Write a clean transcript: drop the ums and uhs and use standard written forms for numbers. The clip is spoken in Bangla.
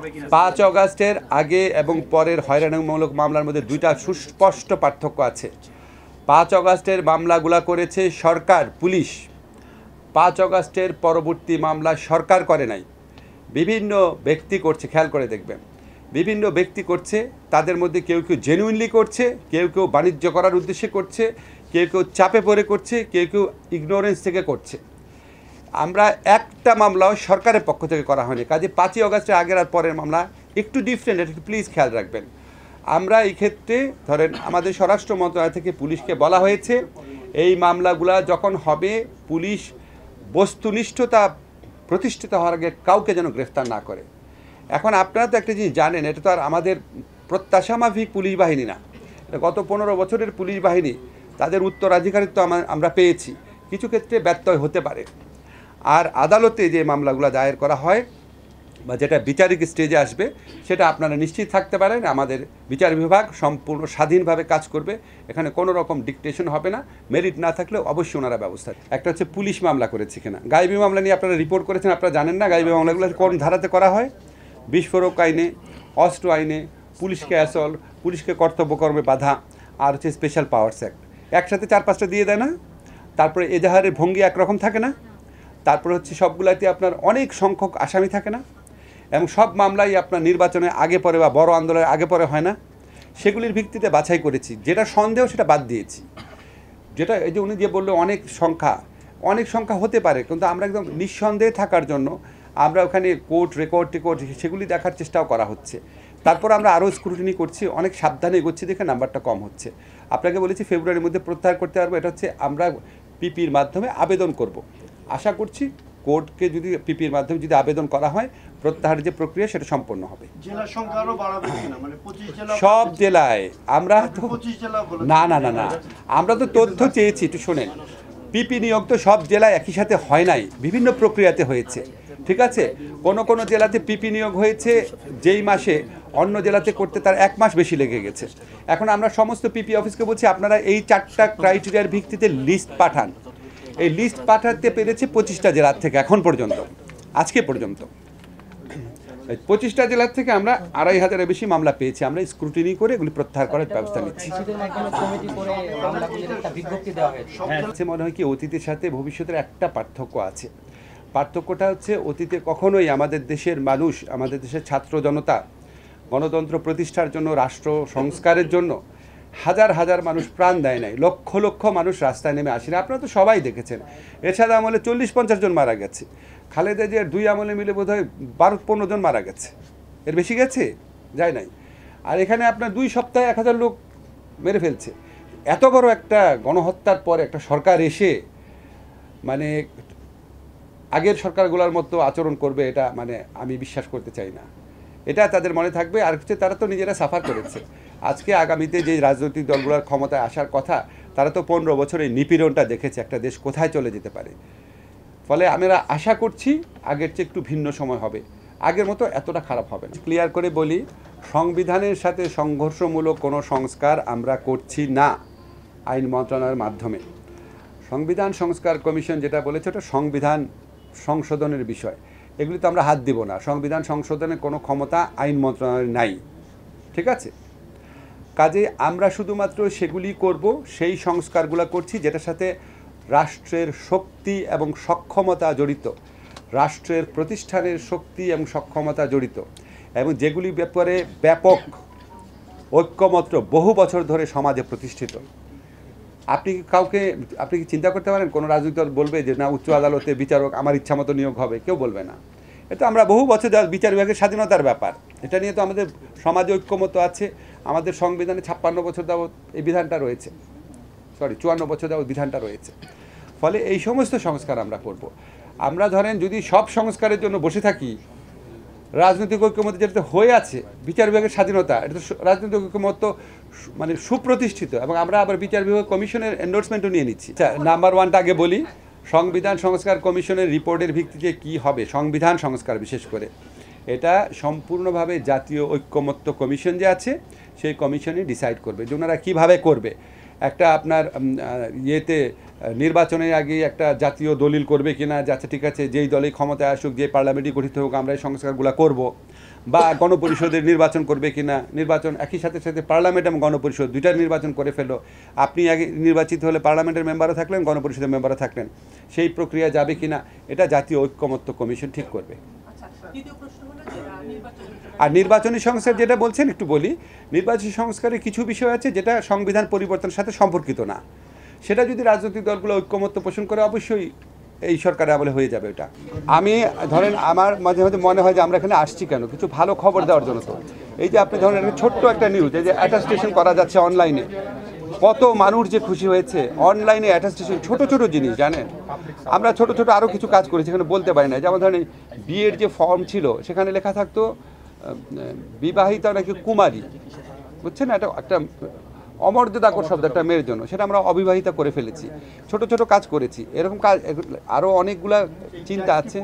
5 অগাস্টের আগে এবং পরের হয়রানিমূলক মামলার মধ্যে দুইটা সুস্পষ্ট পার্থক্য আছে। 5 অগাস্টের মামলাগুলা করেছে সরকার, পুলিশ। 5 অগাস্টের পরবর্তী মামলা সরকার করে নাই, বিভিন্ন ব্যক্তি করছে। খেয়াল করে দেখবেন, বিভিন্ন ব্যক্তি করছে। তাদের মধ্যে কেউ কেউ জেনুইনলি করছে, কেউ কেউ বাণিজ্য করার উদ্দেশ্যে করছে, কেউ কেউ চাপে পড়ে করছে, কেউ কেউ ইগনোরেন্স থেকে করছে। আমরা একটা মামলাও সরকারের পক্ষ থেকে করা হয়নি। কাজে 5 অগাস্টের আগের আর পরের মামলা একটু ডিফারেন্ট, একটু প্লিজ খেয়াল রাখবেন। আমরা এই ক্ষেত্রে ধরেন আমাদের স্বরাষ্ট্র মন্ত্রণালয় থেকে পুলিশকে বলা হয়েছে এই মামলাগুলা যখন হবে পুলিশ বস্তুনিষ্ঠতা প্রতিষ্ঠিত হওয়ার আগে কাউকে যেন গ্রেফতার না করে। এখন আপনারা তো একটা জিনিস জানেন, এটা তো আর আমাদের প্রত্যাশামাফিক পুলিশ বাহিনী না, এটা গত 15 বছরের পুলিশ বাহিনী। তাদের উত্তরাধিকারিত্ব আমরা পেয়েছি, কিছু ক্ষেত্রে ব্যত্যয় হতে পারে। আর আদালতে যে মামলাগুলো দায়ের করা হয় বা যেটা বিচারিক স্টেজে আসবে, সেটা আপনারা নিশ্চিত থাকতে পারেন আমাদের বিচার বিভাগ সম্পূর্ণ স্বাধীনভাবে কাজ করবে। এখানে কোনো রকম ডিকটেশন হবে না। মেরিট না থাকলে অবশ্যই ওনারা ব্যবস্থা। একটা হচ্ছে পুলিশ মামলা করেছে কিনা, গায়েবী মামলা নিয়ে আপনারা রিপোর্ট করেছেন, আপনারা জানেন না গায়েবী মামলাগুলো কোন ধারাতে করা হয়। বিস্ফোরক আইনে, অস্ত্র আইনে, পুলিশকে অ্যাসল্ট, পুলিশকে কর্তব্যকর্মে বাধা, আর হচ্ছে স্পেশাল পাওয়ার্স অ্যাক্ট। একসাথে 4-5টা দিয়ে দেয় না। তারপরে এজাহারের ভঙ্গি একরকম থাকে না। তারপর হচ্ছে সবগুলাতে আপনার অনেক সংখ্যক আসামি থাকে না, এবং সব মামলাই আপনার নির্বাচনে আগে পরে বা বড় আন্দোলনের আগে পরে হয় না। সেগুলির ভিত্তিতে বাছাই করেছি, যেটা সন্দেহ সেটা বাদ দিয়েছি। যেটা এই যে উনি যে বললো অনেক সংখ্যা হতে পারে, কিন্তু আমরা একদম নিঃসন্দেহে থাকার জন্য আমরা ওখানে কোর্ট রেকর্ড সেগুলি দেখার চেষ্টাও করা হচ্ছে। তারপর আমরা আরও স্ক্রুটিনি করছি, অনেক সাবধানে এগোচ্ছি, দেখে নাম্বারটা কম হচ্ছে। আপনাকে বলেছি ফেব্রুয়ারির মধ্যে প্রত্যাহার করতে পারবো। এটা হচ্ছে আমরা পিপির মাধ্যমে আবেদন করব। আশা করছি কোর্টকে যদি পিপির মাধ্যমে যদি আবেদন করা হয়, প্রত্যাহারের যে প্রক্রিয়া সেটা সম্পন্ন হবে। সব জেলায় আমরা তো না, আমরা তো তথ্য চেয়েছি, একটু শোনেন। পিপি নিয়োগ তো সব জেলায় একই সাথে হয় নাই, বিভিন্ন প্রক্রিয়াতে হয়েছে। ঠিক আছে, কোনো জেলাতে পিপি নিয়োগ হয়েছে যেই মাসে, অন্য জেলাতে করতে তার 1 মাস বেশি লেগে গেছে। এখন আমরা সমস্ত পিপি অফিসকে বলছি আপনারা এই 4টা ক্রাইটেরিয়ার ভিত্তিতে লিস্ট পাঠান। এই লিস্ট পাঠাতে পেরেছে 25টা জেলার থেকে এখন পর্যন্ত, আজকে পর্যন্ত 25টা জেলার থেকে আমরা 2500-এর বেশি মামলা পেয়েছি। আমরা স্ক্রুটিনি করে এগুলি প্রত্যাহার করার ব্যবস্থা নিচ্ছি। মনে হয় কি অতীতের সাথে ভবিষ্যতের একটা পার্থক্য আছে। পার্থক্যটা হচ্ছে অতীতে কখনোই আমাদের দেশের মানুষ, আমাদের দেশের ছাত্র জনতা গণতন্ত্র প্রতিষ্ঠার জন্য, রাষ্ট্র সংস্কারের জন্য হাজার হাজার মানুষ প্রাণ দেয় নাই, লক্ষ লক্ষ মানুষ রাস্তায় নেমে আসেনি। আপনারা তো সবাই দেখেছেন। এরশাদ আমলে 40-50 জন মারা গেছে, খালেদা জিয়ার 2 আমলে মিলে বোধহয় 12-15 জন মারা গেছে। এর বেশি গেছে? যায় নাই। আর এখানে আপনার 2 সপ্তাহে 1000 লোক মেরে ফেলছে। এত বড় একটা গণহত্যার পর একটা সরকার এসে মানে আগের সরকারগুলোর মতো আচরণ করবে, এটা মানে আমি বিশ্বাস করতে চাই না। এটা তাদের মনে থাকবে। আর হচ্ছে তারা তো নিজেরা সাফার করেছে। আজকে আগামীতে যে রাজনৈতিক দলগুলোর ক্ষমতায় আসার কথা, তারা তো 15 বছরে নিপীড়নটা দেখেছে, একটা দেশ কোথায় চলে যেতে পারে। ফলে আমরা আশা করছি আগের চেয়ে একটু ভিন্ন সময় হবে, আগের মতো এতটা খারাপ হবে না। ক্লিয়ার করে বলি, সংবিধানের সাথে সংঘর্ষমূলক কোনো সংস্কার আমরা করছি না আইন মন্ত্রণালয়ের মাধ্যমে। সংবিধান সংস্কার কমিশন যেটা বলেছে ওটা সংবিধান সংশোধনের বিষয়, এগুলি তো আমরা হাত দিব না। সংবিধান সংশোধনের কোনো ক্ষমতা আইন মন্ত্রণালয়ের নাই, ঠিক আছে? কাজে আমরা শুধুমাত্র সেগুলি করব, সেই সংস্কারগুলো করছি যেটার সাথে রাষ্ট্রের শক্তি এবং সক্ষমতা জড়িত, রাষ্ট্রের প্রতিষ্ঠানের শক্তি এবং সক্ষমতা জড়িত, এবং যেগুলি ব্যাপারে ব্যাপক ঐক্যমত্র বহু বছর ধরে সমাজে প্রতিষ্ঠিত। আপনি কি চিন্তা করতে পারেন কোনো রাজনৈতিক দল বলবে যে না, উচ্চ আদালতে বিচারক আমার ইচ্ছা মতো নিয়োগ হবে? কেউ বলবে না। এটা আমরা বহু বছর বিচার বিভাগের স্বাধীনতার ব্যাপার, এটা নিয়ে তো আমাদের সমাজে ঐক্যমত আছে। আমাদের সংবিধানে 56 বছর যাবৎ এই বিধানটা রয়েছে, 54 বছর যাবৎ বিধানটা রয়েছে। ফলে এই সমস্ত সংস্কার আমরা করব। আমরা ধরেন যদি সব সংস্কারের জন্য বসে থাকি, রাজনৈতিক ঐক্যমত যেটা হয়ে আছে, বিচার বিভাগের স্বাধীনতা, এটা তো রাজনৈতিক ঐক্যমত মানে সুপ্রতিষ্ঠিত, এবং আমরা আবার বিচার বিভাগ কমিশনের এন্ডোর্সমেন্টও নিয়ে নিচ্ছি। নাম্বার 1টা আগে বলি, সংবিধান সংস্কার কমিশনের রিপোর্টের ভিত্তিতে কি হবে সংবিধান সংস্কার, বিশেষ করে এটা সম্পূর্ণভাবে জাতীয় ঐক্যমত্য কমিশন যে আছে সেই কমিশনই ডিসাইড করবে যে ওনারা কীভাবে করবে। একটা আপনার ইয়েতে নির্বাচনের আগে একটা জাতীয় দলিল করবে কিনা, যাচ্ছে ঠিক আছে যেই দলেই ক্ষমতায় আসুক, যে পার্লামেন্টই গঠিত হোক, আমরা এই সংস্কারগুলো করব। বা গণপরিষদের নির্বাচন করবে কিনা, নির্বাচন একই সাথে সাথে পার্লামেন্ট এবং গণপরিষদ দুইটার নির্বাচন করে ফেলো, আপনি আগে নির্বাচিত হলে পার্লামেন্টের মেম্বারও থাকলেন, গণপরিষদের মেম্বারও থাকলেন, সেই প্রক্রিয়া যাবে কিনা এটা জাতীয় ঐক্যমত্য কমিশন ঠিক করবে। আর নির্বাচনী সংস্কার যেটা বলছেন একটু বলি, নির্বাচনী সংস্কারের কিছু বিষয় আছে যেটা সংবিধান পরিবর্তনের সাথে সম্পর্কিত না, সেটা যদি রাজনৈতিক দলগুলো ঐক্যমত্য পোষণ করে অবশ্যই এই সরকারের আমলে হয়ে যাবে এটা। আমি ধরেন আমার মাঝে মাঝে মনে হয় যে আমরা এখানে আসছি কেন, কিছু ভালো খবর দেওয়ার জন্য। তো এই যে আপনি ধরেন একটা ছোট্ট একটা নিউজ, এই যে অ্যাটাস্টেশন করা যাচ্ছে অনলাইনে, কত মানুষ যে খুশি হয়েছে। অনলাইনে অ্যাটাস্টেশন ছোট ছোট জিনিস জানেন, আমরা ছোট ছোট আরও কিছু কাজ করেছি এখানে বলতে পারি না। যেমন ধরেন বিয়ের যে ফর্ম ছিল সেখানে লেখা থাকতো বিবাহিতা নাকি কুমারী, বুঝছেন, এটা একটা অমর্যাদাকর শব্দ একটা মেয়ের জন্য, সেটা আমরা অবিবাহিতা করে ফেলেছি। ছোট ছোট কাজ করেছি, এরকম কাজ আরও অনেকগুলা চিন্তা আছে।